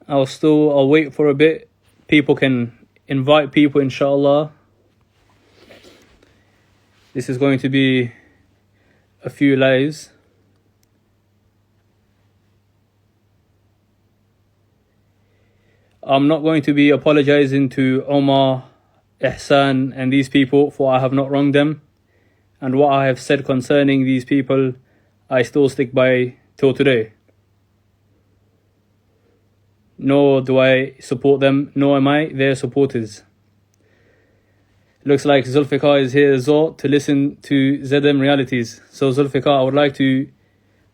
I'll wait for a bit. People can invite people, inshallah. This is going to be a few lives. I'm not going to be apologizing to Omar, Ihsan and these people, for I have not wronged them. And what I have said concerning these people, I still stick by till today. Nor do I support them, nor am I their supporters. Looks like Zulfiker is here as well to listen to ZM Realities. So Zulfiker, I would like to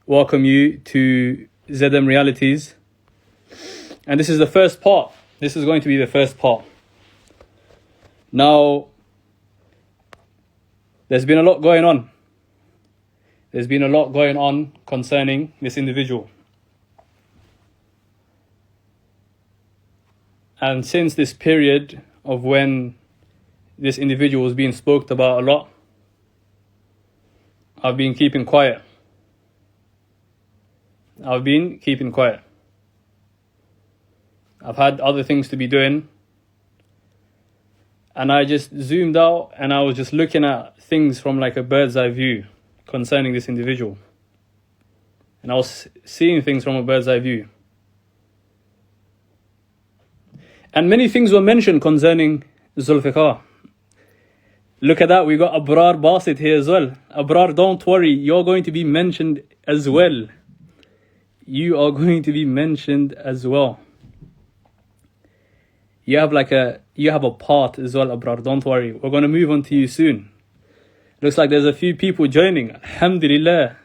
welcome you to ZM Realities. And this is the first part. This is going to be the first part. Now, there's been a lot going on. There's been a lot going on concerning this individual. And since this period of when this individual was being spoken about a lot, I've been keeping quiet. I've had other things to be doing. And I just zoomed out and I was just looking at things from like a bird's eye view concerning this individual. And I was seeing things from a bird's eye view. And many things were mentioned concerning Zulfiker. Look at that, we got Abrar Basit here as well. Abrar, don't worry, you're going to be mentioned as well. You are going to be mentioned as well. You have a part as well, Abrar, don't worry. We're going to move on to you soon. Looks like there's a few people joining. Alhamdulillah.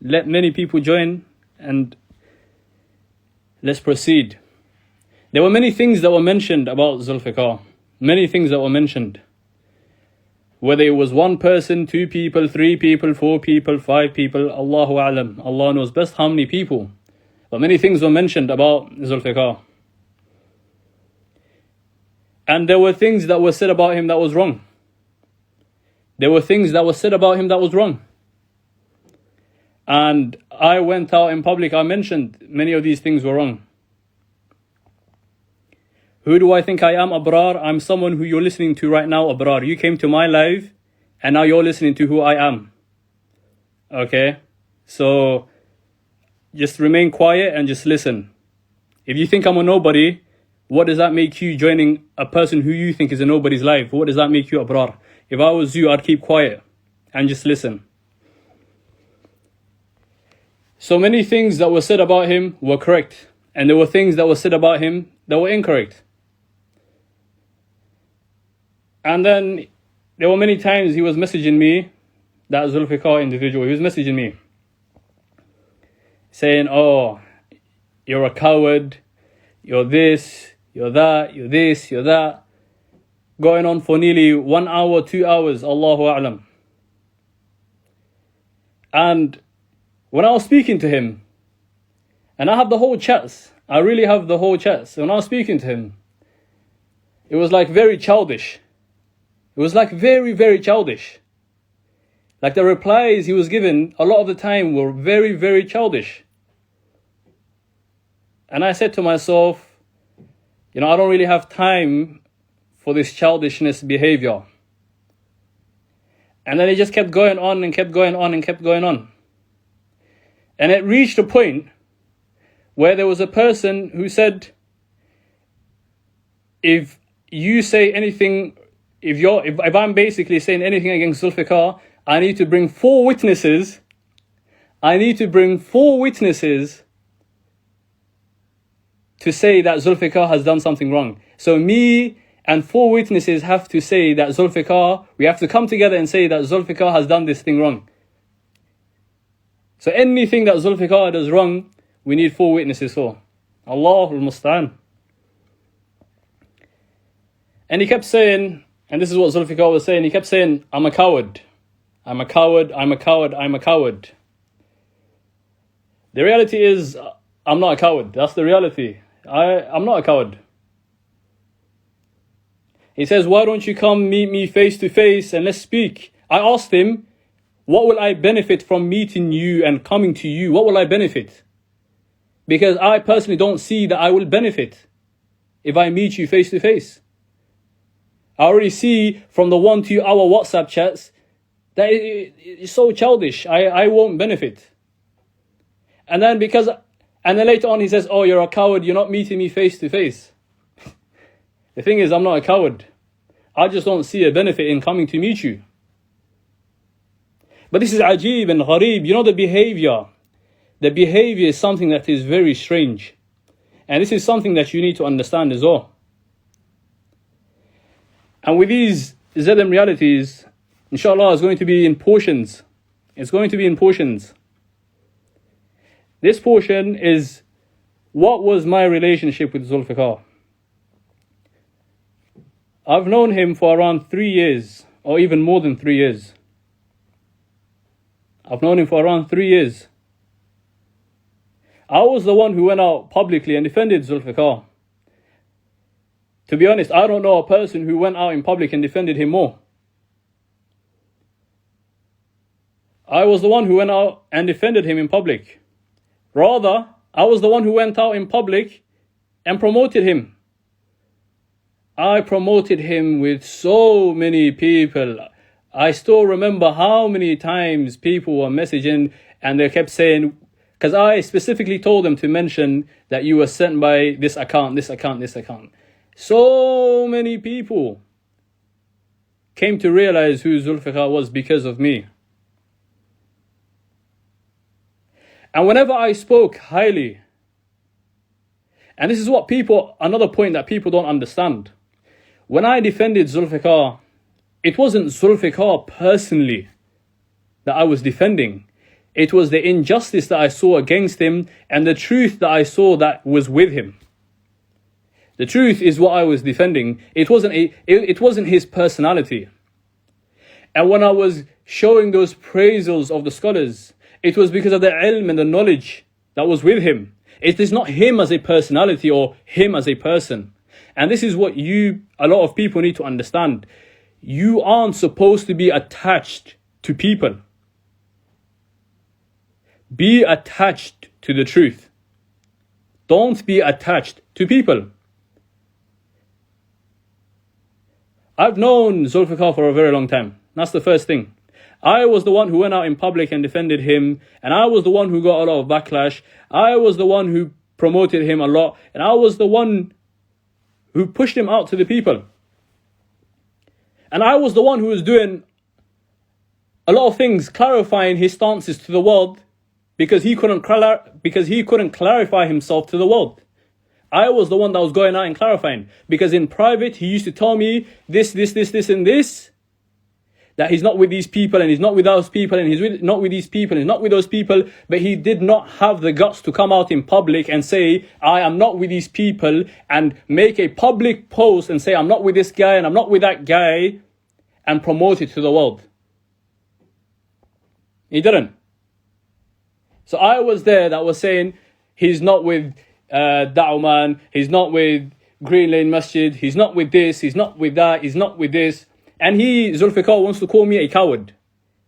Let many people join and let's proceed. There were many things that were mentioned about Zulfiker. Many things that were mentioned. Whether it was one person, 2 people, 3 people, 4 people, 5 people, Allahu A'lam. Allah knows best how many people. But many things were mentioned about Zulfiker. And there were things that were said about him that was wrong. And I went out in public, I mentioned many of these things were wrong. Who do I think I am, Abrar? I'm someone who you're listening to right now, Abrar. You came to my live and now you're listening to who I am. Okay? So just remain quiet and just listen. If you think I'm a nobody, what does that make you joining a person who you think is a nobody's life? What does that make you, Abrar? If I was you, I'd keep quiet and just listen. So many things that were said about him were correct. And there were things that were said about him that were incorrect. And then there were many times he was messaging me, that Zulfiker individual, he was messaging me, saying, oh, you're a coward, you're this, you're that, you're this, you're that. Going on for nearly 1 hour, 2 hours, Allahu A'lam. And when I was speaking to him, and I have the whole chats, I really have the whole chats. When I was speaking to him, it was like very childish. It was like very, very childish. Like the replies he was given a lot of the time were very, very childish. And I said to myself, I don't really have time for this childishness behavior. And then it just kept going on and kept going on and kept going on. And it reached a point where there was a person who said, if you say anything, if I'm basically saying anything against Zulfiker, I need to bring 4 witnesses. I need to bring 4 witnesses to say that Zulfiker has done something wrong. So me and 4 witnesses have to say that Zulfiker, we have to come together and say that Zulfiker has done this thing wrong. So anything that Zulfiker does wrong, we need 4 witnesses for. Allahul Musta'an. And he kept saying, and this is what Zulfiker was saying, he kept saying, I'm a coward. I'm a coward, I'm a coward, I'm a coward. The reality is, I'm not a coward. That's the reality. I'm not a coward. He says, why don't you come meet me face to face and let's speak? I asked him, what will I benefit from meeting you and coming to you? What will I benefit? Because I personally don't see that I will benefit if I meet you face to face. I already see from the 1-2 hour WhatsApp chats that it's so childish. I won't benefit. And then later on he says, oh, you're a coward, you're not meeting me face to face. The thing is, I'm not a coward. I just don't see a benefit in coming to meet you. But this is ajib and gharib. You know, the behavior is something that is very strange. And this is something that you need to understand as well. And with these Zadam realities, inshallah, it's going to be in portions. It's going to be in portions. This portion is, what was my relationship with Zulfiker? I've known him for around 3 years, or even more than 3 years. I've known him for around 3 years. I was the one who went out publicly and defended Zulfiker. To be honest, I don't know a person who went out in public and defended him more. I was the one who went out and defended him in public. Rather, I was the one who went out in public and promoted him. I promoted him with so many people. I still remember how many times people were messaging and they kept saying, because I specifically told them to mention that you were sent by this account, this account, this account. So many people came to realize who Zulfiker was because of me. And whenever I spoke highly, and this is what another point that people don't understand. When I defended Zulfiker, it wasn't Zulfiker personally that I was defending. It was the injustice that I saw against him and the truth that I saw that was with him. The truth is what I was defending. It wasn't his personality. And when I was showing those praisals of the scholars, it was because of the ilm and the knowledge that was with him. It is not him as a personality or him as a person. And this is what a lot of people need to understand. You aren't supposed to be attached to people. Be attached to the truth. Don't be attached to people. I've known Zulfiker for a very long time. That's the first thing. I was the one who went out in public and defended him. And I was the one who got a lot of backlash. I was the one who promoted him a lot. And I was the one who pushed him out to the people. And I was the one who was doing a lot of things, clarifying his stances to the world because he couldn't clarify himself to the world. I was the one that was going out and clarifying, because in private he used to tell me this and this, that he's not with these people and he's not with those people and he's not with these people and he's not with those people, but he did not have the guts to come out in public and say, I am not with these people, and make a public post and say, I'm not with this guy and I'm not with that guy, and promote it to the world. He didn't. So I was there that was saying, he's not with Da'uman, he's not with Green Lane Masjid, he's not with this, he's not with that, he's not with this. And Zulfiker wants to call me a coward.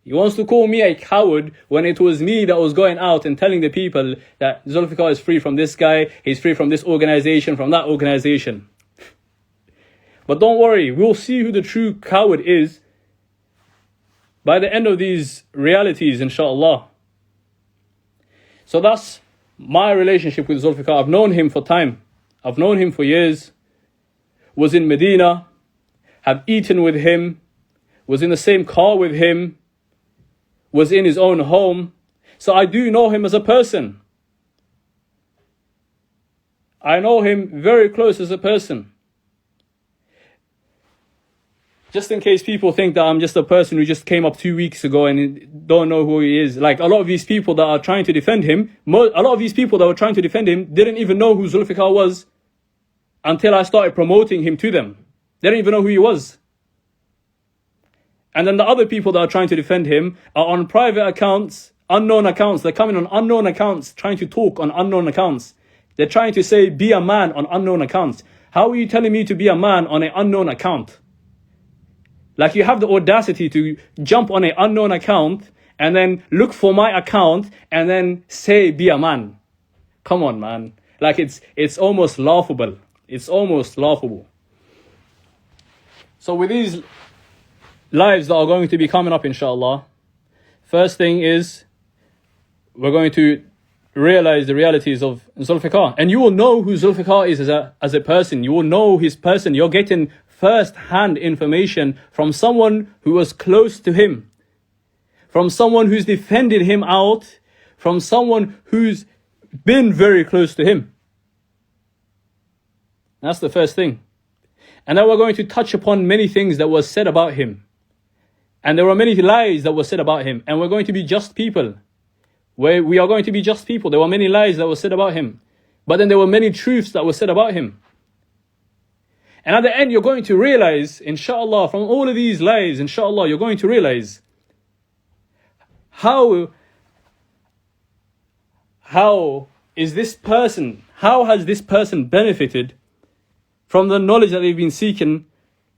He wants to call me a coward when it was me that was going out and telling the people that Zulfiker is free from this guy, he's free from this organization, from that organization. But don't worry, we'll see who the true coward is by the end of these realities, inshallah. So that's my relationship with Zulfiker. I've known him for time. I've known him for years. Was in Medina. Have eaten with him. Was in the same car with him. Was in his own home. So I do know him as a person. I know him very close as a person. Just in case people think that I'm just a person who just came up 2 weeks ago and don't know who he is. Like a lot of these people that are trying to defend him, a lot of these people that were trying to defend him didn't even know who Zulfiker was until I started promoting him to them. They didn't even know who he was. And then the other people that are trying to defend him are on private accounts, unknown accounts. They're coming on unknown accounts, trying to talk on unknown accounts. They're trying to say, be a man on unknown accounts. How are you telling me to be a man on an unknown account? Like you have the audacity to jump on an unknown account and then look for my account and then say, be a man. Come on, man. Like it's almost laughable. It's almost laughable. So with these lives that are going to be coming up, inshallah, first thing is we're going to realize the realities of Zulfiker. And you will know who Zulfiker is as a person. You will know his person. You're getting first-hand information from someone who was close to him, from someone who's defended him out, from someone who's been very close to him. That's the first thing. And then we're going to touch upon many things that was said about him. And there were many lies that were said about him. And we're going to be just people. We are going to be just people. There were many lies that were said about him. But then there were many truths that were said about him. And at the end, you're going to realize, inshallah, from all of these lies, inshallah, you're going to realize how has this person benefited from the knowledge that they've been seeking,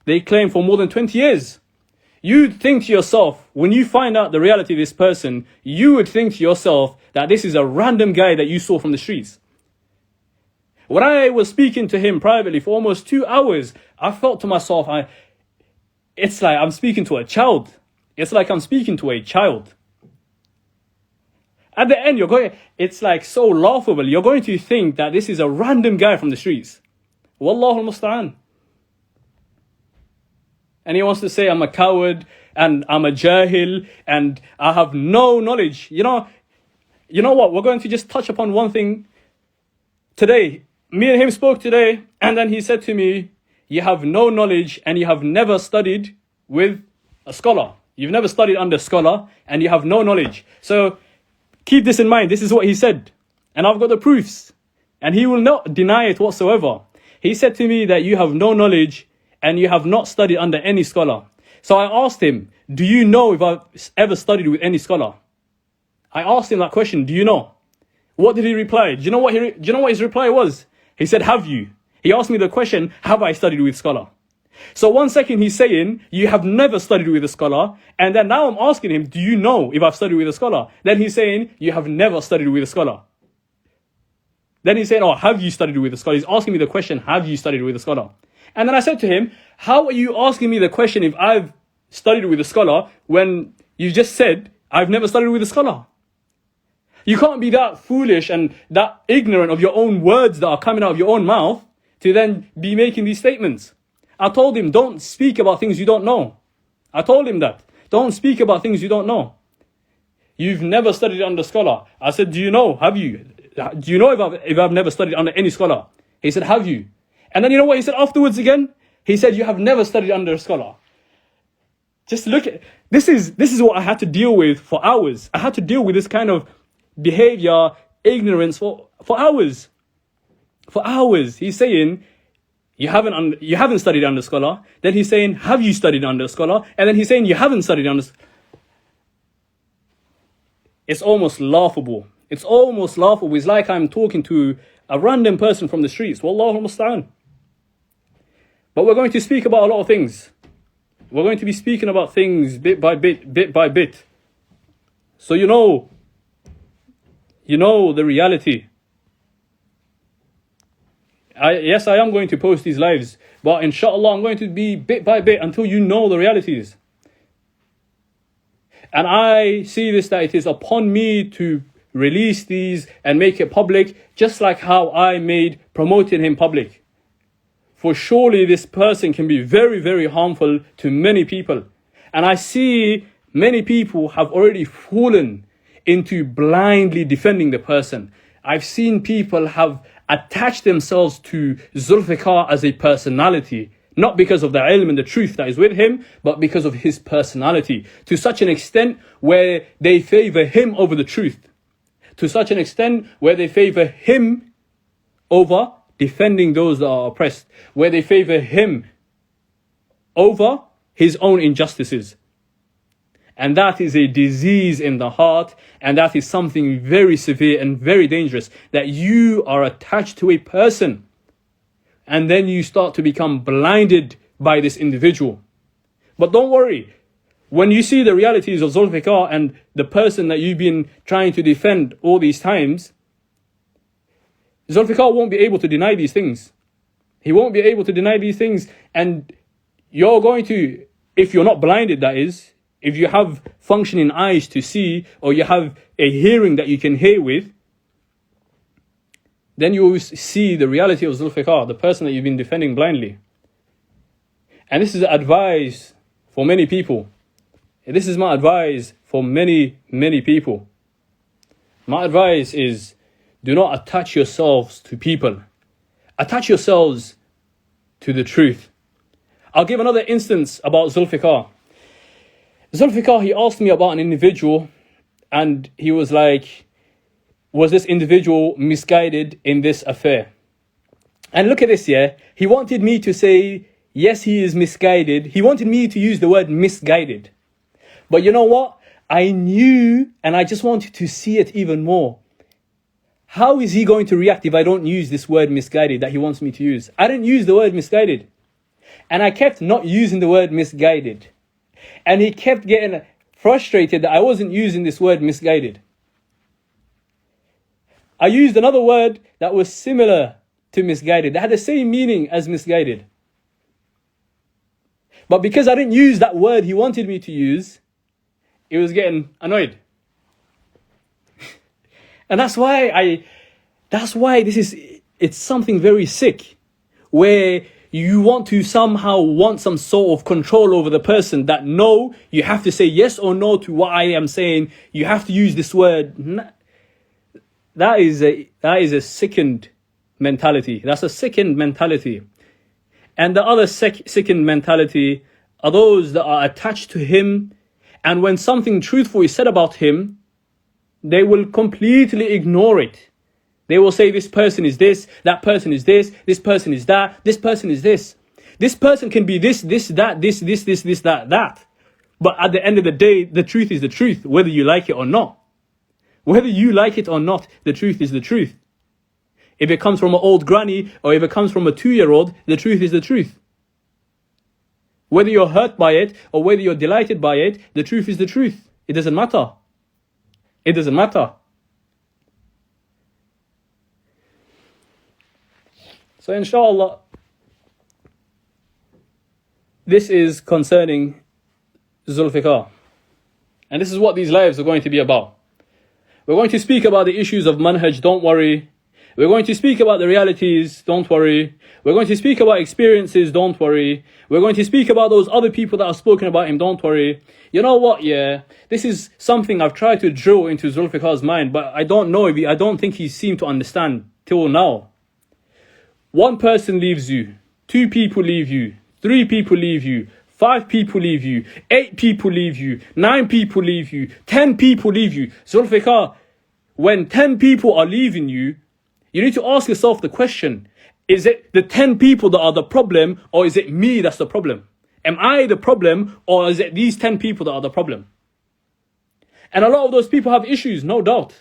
they claim, for more than 20 years. You'd think to yourself, when you find out the reality of this person, you would think to yourself that this is a random guy that you saw from the streets. When I was speaking to him privately for almost 2 hours, I felt to myself, it's like I'm speaking to a child. It's like I'm speaking to a child. At the end, it's like so laughable. You're going to think that this is a random guy from the streets. Wallahu al-musta'an. And he wants to say, I'm a coward, and I'm a jahil, and I have no knowledge. You know what? We're going to just touch upon one thing today. Me and him spoke today, and then he said to me, you have no knowledge, and you have never studied with a scholar. You've never studied under a scholar, and you have no knowledge. So keep this in mind. This is what he said. And I've got the proofs. And he will not deny it whatsoever. He said to me that you have no knowledge and you have not studied under any scholar. So I asked him, do you know if I've ever studied with any scholar? I asked him that question, do you know? What did he reply? Do you know what his reply was? He said, have you? He asked me the question, have I studied with scholar? So 1 second he's saying, you have never studied with a scholar. And then now I'm asking him, do you know if I've studied with a scholar? Then he's saying, you have never studied with a scholar. Then he's saying, have you studied with a scholar? He's asking me the question, have you studied with a scholar? And then I said to him, how are you asking me the question if I've studied with a scholar when you just said, I've never studied with a scholar? You can't be that foolish and that ignorant of your own words that are coming out of your own mouth to then be making these statements. I told him, don't speak about things you don't know. I told him that. Don't speak about things you don't know. You've never studied under a scholar. I said, do you know? Have you? Do you know if I've never studied under any scholar? He said, have you? And then you know what he said afterwards again? He said, you have never studied under a scholar. Just look at, this is what I had to deal with for hours. I had to deal with this kind of behavior, ignorance for hours. For hours. He's saying, you haven't studied under a scholar. Then he's saying, have you studied under a scholar? And then he's saying, you haven't studied under. It's almost laughable. It's almost laughable. It's like I'm talking to a random person from the streets. Wallahu al-musta'an. But we're going to speak about a lot of things. We're going to be speaking about things bit by bit. So you know the reality. Yes, I am going to post these lives, but inshallah I'm going to be bit by bit until you know the realities. And I see this, that it is upon me to release these and make it public, just like how I made promoting him public. For surely this person can be very, very harmful to many people. And I see many people have already fallen into blindly defending the person. I've seen people have attached themselves to Zulfiker as a personality, not because of the ilm and the truth that is with him, but because of his personality, to such an extent where they favor him over the truth, to such an extent where they favor him over defending those that are oppressed, where they favor him over his own injustices. And that is a disease in the heart, and that is something very severe and very dangerous, that you are attached to a person and then you start to become blinded by this individual. But don't worry, when you see the realities of Zulfiker and the person that you've been trying to defend all these times, Zulfiker won't be able to deny these things. He won't be able to deny these things. And you're going to, if you're not blinded, that is, if you have functioning eyes to see, or you have a hearing that you can hear with, then you will see the reality of Zulfiker, the person that you've been defending blindly. And this is advice for many people. This is my advice for many, many people. My advice is, do not attach yourselves to people. Attach yourselves to the truth. I'll give another instance about Zulfiker. Zulfiker, he asked me about an individual, and he was like, was this individual misguided in this affair? And look at this, yeah. He wanted me to say, yes, he is misguided. He wanted me to use the word misguided. But you know what? I knew, and I just wanted to see it even more. How is he going to react if I don't use this word misguided that he wants me to use? I didn't use the word misguided. And I kept not using the word misguided. And he kept getting frustrated that I wasn't using this word misguided. I used another word that was similar to misguided, that had the same meaning as misguided. But because I didn't use that word he wanted me to use, he was getting annoyed. And that's why it's something very sick, where you want some sort of control over the person, that no, you have to say yes or no to what I am saying. You have to use this word. That is a sickened mentality. That's a sickened mentality. And the other sickened mentality are those that are attached to him, and when something truthful is said about him, they will completely ignore it. They will say, this person is this, that person is this person is that, this person is this. This person can be this, that, this, that. But at the end of the day, the truth is the truth, whether you like it or not. Whether you like it or not, the truth is the truth. If it comes from an old granny, or if it comes from a 2-year-old, the truth is the truth. Whether you're hurt by it, or whether you're delighted by it, the truth is the truth. It doesn't matter. It doesn't matter. So inshallah, this is concerning Zulfiker. And this is what these lives are going to be about. We're going to speak about the issues of manhaj, don't worry. We're going to speak about the realities, don't worry. We're going to speak about experiences, don't worry. We're going to speak about those other people that have spoken about him, don't worry. You know what, yeah, this is something I've tried to drill into Zulfikar's mind, but I don't think he seemed to understand till now. One person leaves you, 2 people leave you, 3 people leave you, 5 people leave you, 8 people leave you, 9 people leave you, 10 people leave you. Zulfiker, when 10 people are leaving you, you need to ask yourself the question, is it the 10 people that are the problem, or is it me that's the problem? Am I the problem, or is it these 10 people that are the problem? And a lot of those people have issues, no doubt.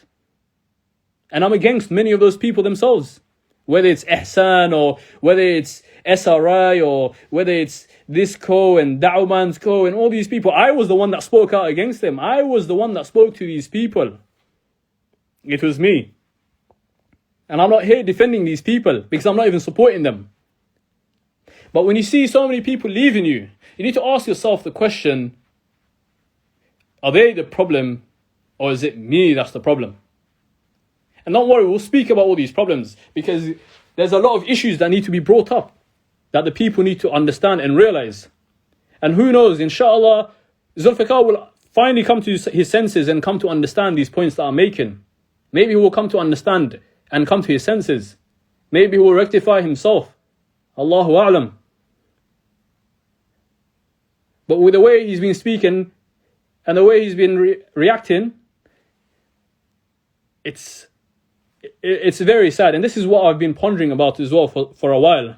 And I'm against many of those people themselves. Whether it's Ihsan, or whether it's SRI, or whether it's this co and Da'uman's co and all these people. I was the one that spoke out against them. I was the one that spoke to these people. It was me. And I'm not here defending these people, because I'm not even supporting them. But when you see so many people leaving you, you need to ask yourself the question, are they the problem, or is it me that's the problem? And don't worry, we'll speak about all these problems, because there's a lot of issues that need to be brought up, that the people need to understand and realize. And who knows, inshallah, Zulfiker will finally come to his senses and come to understand these points that I'm making. Maybe he will come to understand and come to his senses. Maybe he will rectify himself. Allahu A'lam. But with the way he's been speaking and the way he's been reacting, it's very sad. And this is what I've been pondering about as well for a while.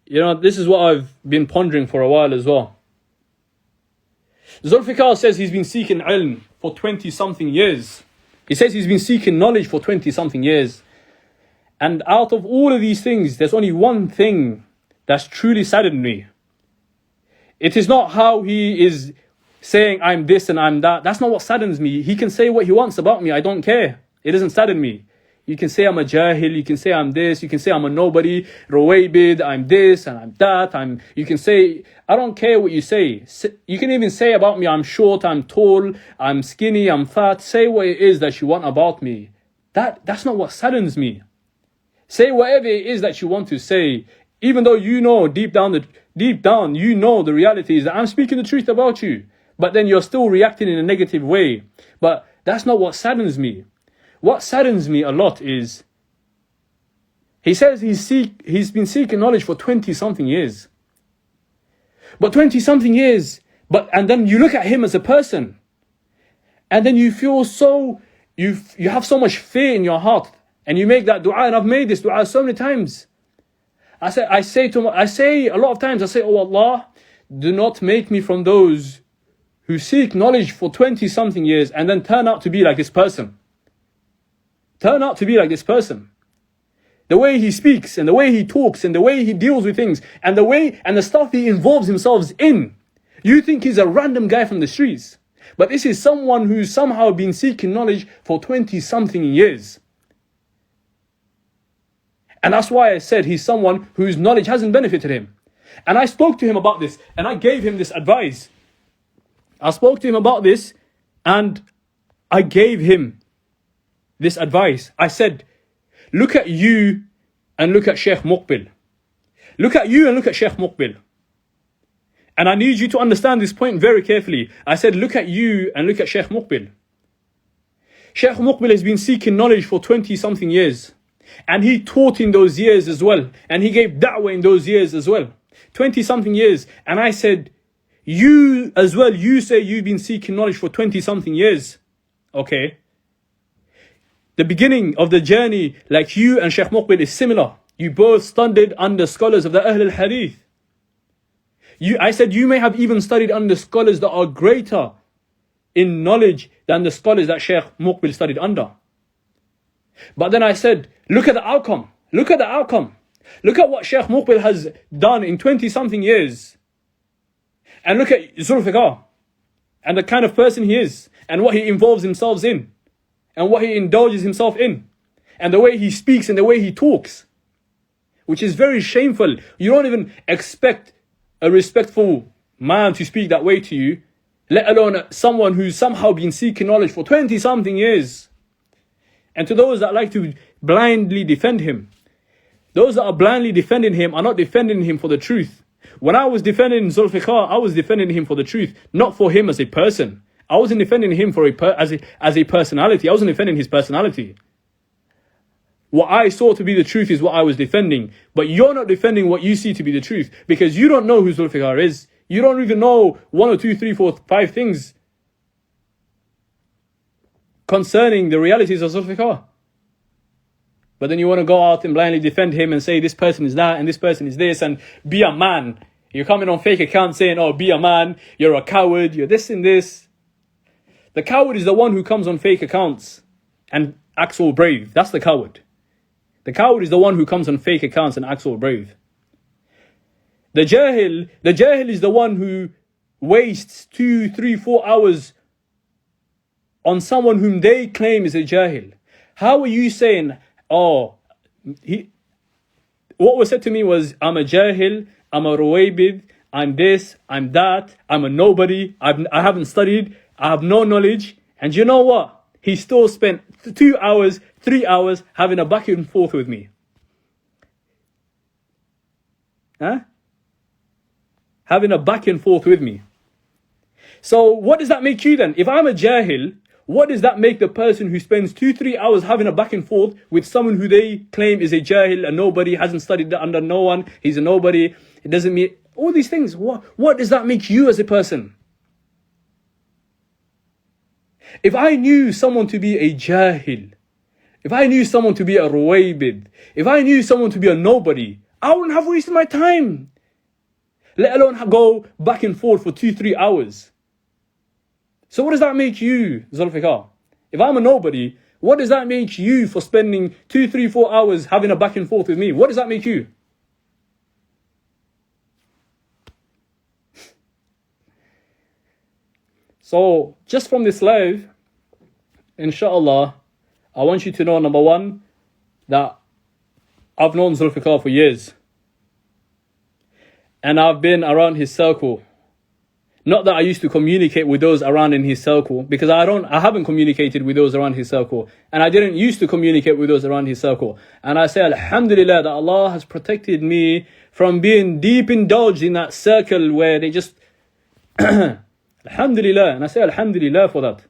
You know, this is what I've been pondering for a while as well. Zulfiker says he's been seeking ilm for 20-something years. He says he's been seeking knowledge for 20-something years. And out of all of these things, there's only one thing that's truly saddened me. It is not how he is saying I'm this and I'm that. That's not what saddens me. He can say what he wants about me. I don't care. It doesn't sadden me. You can say I'm a jahil, you can say I'm this, you can say I'm a nobody, ruwaybid, I'm this and I'm that, you can say, I don't care what you say. You can even say about me, I'm short, I'm tall, I'm skinny, I'm fat. Say what it is that you want about me. That's not what saddens me. Say whatever it is that you want to say, even though you know deep down you know the reality is that I'm speaking the truth about you, but then you're still reacting in a negative way. But that's not what saddens me. What saddens me a lot is, he says he's been seeking knowledge for 20-something years. But 20-something years, and then you look at him as a person, and then you feel you have so much fear in your heart, and you make that dua, and I've made this dua so many times. I say a lot of times, oh Allah, do not make me from those who seek knowledge for 20-something years and then turn out to be like this person. Turn out to be like this person. The way he speaks and the way he talks and the way he deals with things and the stuff he involves himself in. You think he's a random guy from the streets. But this is someone who's somehow been seeking knowledge for 20-something years. And that's why I said he's someone whose knowledge hasn't benefited him. And I spoke to him about this and I gave him this advice. I spoke to him about this and I gave him this advice. I said, look at you and look at Sheikh Muqbil. Look at you and look at Sheikh Muqbil. And I need you to understand this point very carefully. I said, look at you and look at Sheikh Muqbil. Sheikh Muqbil has been seeking knowledge for 20-something years. And he taught in those years as well. And he gave da'wah in those years as well. 20-something years. And I said, you as well, you say you've been seeking knowledge for 20-something years. Okay. The beginning of the journey, like you and Sheikh Muqbil, is similar. You both studied under scholars of the Ahl al-Hadith. I said you may have even studied under scholars that are greater in knowledge than the scholars that Sheikh Muqbil studied under. But then I said, look at the outcome. Look at the outcome. Look at what Sheikh Muqbil has done in 20-something years. And look at Zulfiker and the kind of person he is and what he involves himself in. And what he indulges himself in. And the way he speaks and the way he talks. Which is very shameful. You don't even expect a respectful man to speak that way to you. Let alone someone who's somehow been seeking knowledge for 20-something years. And to those that like to blindly defend him. Those that are blindly defending him are not defending him for the truth. When I was defending Zulfiker, I was defending him for the truth. Not for him as a person. I wasn't defending him as a personality. I wasn't defending his personality. What I saw to be the truth is what I was defending. But you're not defending what you see to be the truth. Because you don't know who Zulfiker is. You don't even know 1 or 2, 3, 4, 5 things concerning the realities of Zulfiker. But then you want to go out and blindly defend him and say this person is that and this person is this and be a man. You're coming on fake accounts saying, oh, be a man, you're a coward, you're this and this. The coward is the one who comes on fake accounts and acts all brave. That's the coward. The coward is the one who comes on fake accounts and acts all brave. The jahil is the one who wastes 2, 3, 4 hours on someone whom they claim is a jahil. How are you saying, what was said to me was, I'm a jahil, I'm a ruwaybid, I'm this, I'm that, I'm a nobody, I haven't studied, I have no knowledge. And you know what? He still spent 2 hours, 3 hours having a back and forth with me. Having a back and forth with me. So what does that make you then? If I'm a jahil, what does that make the person who spends 2-3 hours having a back and forth with someone who they claim is a jahil, a nobody, hasn't studied under no one, he's a nobody, it doesn't mean all these things. What does that make you as a person? If I knew someone to be a jahil, if I knew someone to be a ruwaybid, if I knew someone to be a nobody, I wouldn't have wasted my time. Let alone go back and forth for 2-3 hours. So what does that make you, Zulfiker? If I'm a nobody, what does that make you for spending 2, 3, 4 hours having a back and forth with me? What does that make you? So just from this live, inshallah, I want you to know, number one, that I've known Zulfiker for years. And I've been around his circle. Not that I used to communicate with those around in his circle, because I haven't communicated with those around his circle. And I didn't used to communicate with those around his circle. And I say, alhamdulillah, that Allah has protected me from being deep indulged in that circle where they just, alhamdulillah. And I say, alhamdulillah for that.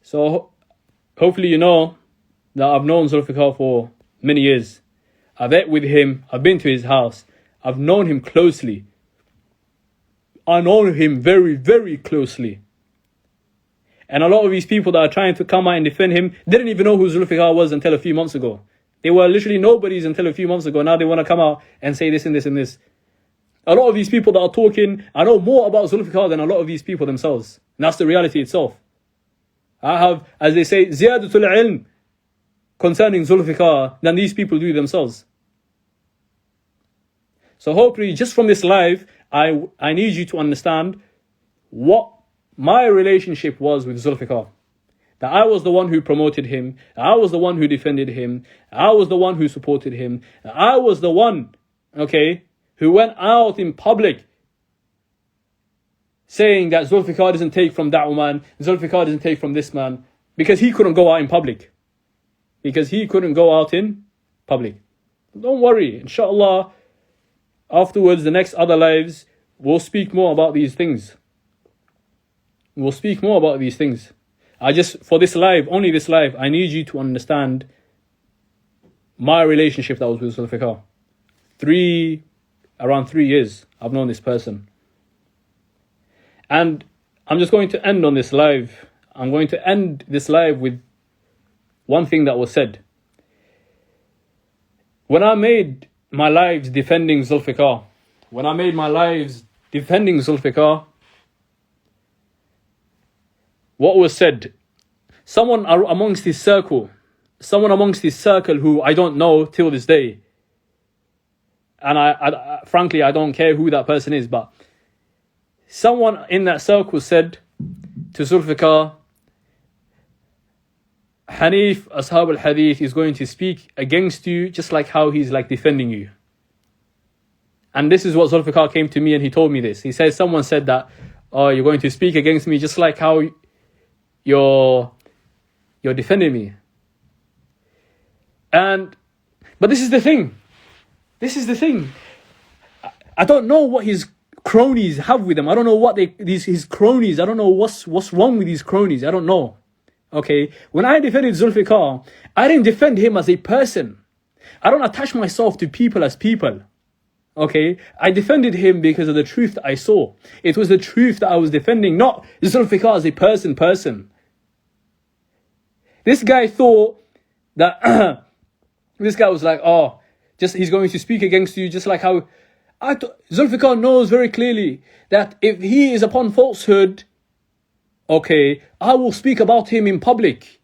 So, hopefully you know that I've known Zulfiker for many years. I've ate with him. I've been to his house. I've known him closely. I know him very, very closely. And a lot of these people that are trying to come out and defend him didn't even know who Zulfiker was until a few months ago. They were literally nobodies until a few months ago. Now they want to come out and say this and this and this. A lot of these people that are talking, I know more about Zulfiker than a lot of these people themselves. And that's the reality itself. I have, as they say, ziyadatul ilm concerning Zulfiker than these people do themselves. So hopefully just from this live, I need you to understand what my relationship was with Zulfiker. That I was the one who promoted him. I was the one who defended him. I was the one who supported him. I was the one, who went out in public saying that Zulfiker doesn't take from that man, Zulfiker doesn't take from this man, because he couldn't go out in public. Don't worry, inshallah, afterwards, the next other lives, we'll speak more about these things. For this live, only this live, I need you to understand my relationship that was with Zulfiker. Around 3 years, I've known this person. And I'm just going to end on this live. I'm going to end this live with one thing that was said. When I made my lives defending Zulfiker, what was said? Someone amongst his circle who I don't know till this day, and I frankly, I don't care who that person is, but someone in that circle said to Zulfiker, Hanif, Ashab al-Hadith, is going to speak against you just like how he's like defending you. And this is what Zulfiker came to me and he told me this. He says, someone said that, oh, you're going to speak against me just like how you're defending me. But this is the thing. I don't know what his cronies have with him. I don't know what his cronies. I don't know what's wrong with these cronies. I don't know. When I defended Zulfiker, I didn't defend him as a person. I don't attach myself to people as people. I defended him because of the truth that I saw. It was the truth that I was defending, not Zulfiker as a person. This guy thought that this guy was like, he's going to speak against you just like how Zulfiker knows very clearly that if he is upon falsehood, I will speak about him in public.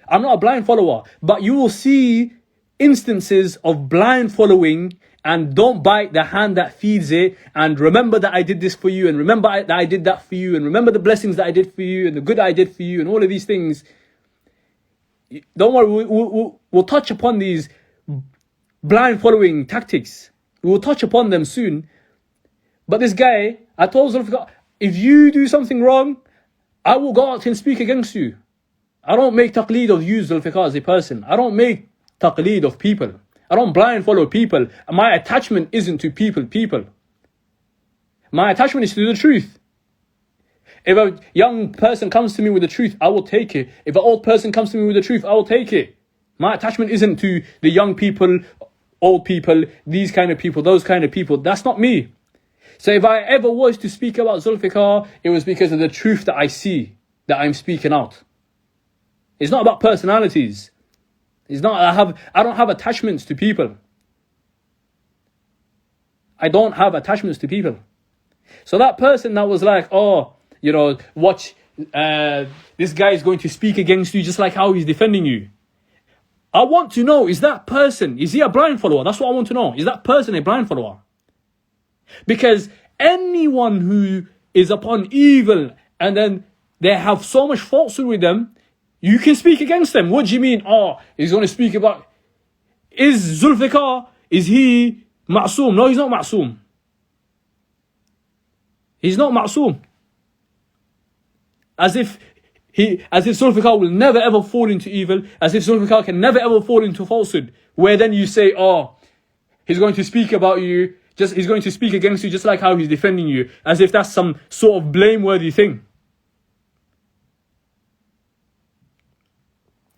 I'm not a blind follower, but you will see instances of blind following, and don't bite the hand that feeds it, and remember that I did this for you, and remember that I did that for you, and remember the blessings that I did for you, and the good I did for you, and all of these things. Don't worry, we'll touch upon these blind following tactics. We will touch upon them soon. But this guy, I told Zulfiker, if you do something wrong, I will go out and speak against you. I don't make taqleed of you, Zulfiker, as a person. I don't make taqleed of people. I don't blind follow people. My attachment isn't to people. My attachment is to the truth. If a young person comes to me with the truth, I will take it. If an old person comes to me with the truth, I will take it. My attachment isn't to the young people, old people, these kind of people, those kind of people. That's not me. So if I ever was to speak about Zulfiker, it was because of the truth that I see, that I'm speaking out. It's not about personalities. It's not, I don't have attachments to people. I don't have attachments to people. So that person that was like, watch, this guy is going to speak against you just like how he's defending you. I want to know, is he a blind follower? That's what I want to know. Is that person a blind follower? Because anyone who is upon evil and then they have so much falsehood with them, you can speak against them. What do you mean? Oh, he's going to speak about... Is Zulfiker, is he ma'soom? No, he's not ma'soom. He's not ma'soom. As if Zulfiker will never ever fall into evil, as if Zulfiker can never ever fall into falsehood, where then you say, oh, he's going to speak about you, he's going to speak against you just like how he's defending you, as if that's some sort of blameworthy thing.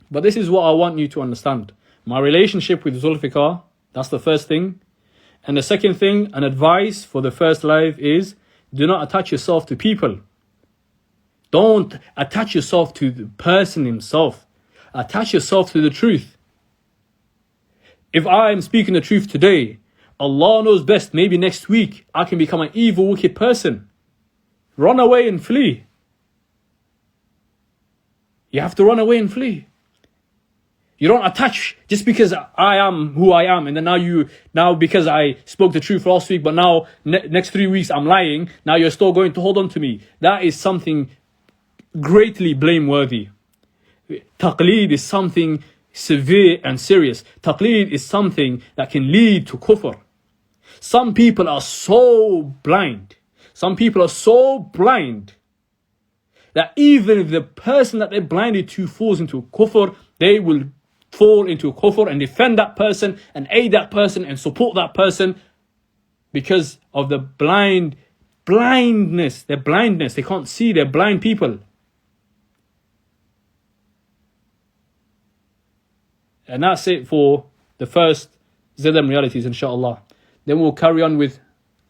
But this is what I want you to understand. My relationship with Zulfiker, that's the first thing. And the second thing, an advice for the first live is, do not attach yourself to people. Don't attach yourself to the person himself. Attach yourself to the truth. If I am speaking the truth today, Allah knows best, maybe next week I can become an evil, wicked person. Run away and flee. You have to run away and flee. You don't attach just because I am who I am, and then now because I spoke the truth last week, but now next 3 weeks I'm lying, now you're still going to hold on to me. That is something greatly blameworthy. Taqleed is something severe and serious. Taqleed is something that can lead to kufr. Some people are so blind. Some people are so blind that even if the person that they're blinded to falls into kufr, they will fall into kufr and defend that person and aid that person and support that person because of the blindness. Their blindness. They can't see. They're blind people. And that's it for the first Zidam realities, inshallah. Then we'll carry on with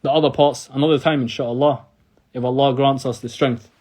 the other parts another time, inshallah, if Allah grants us the strength.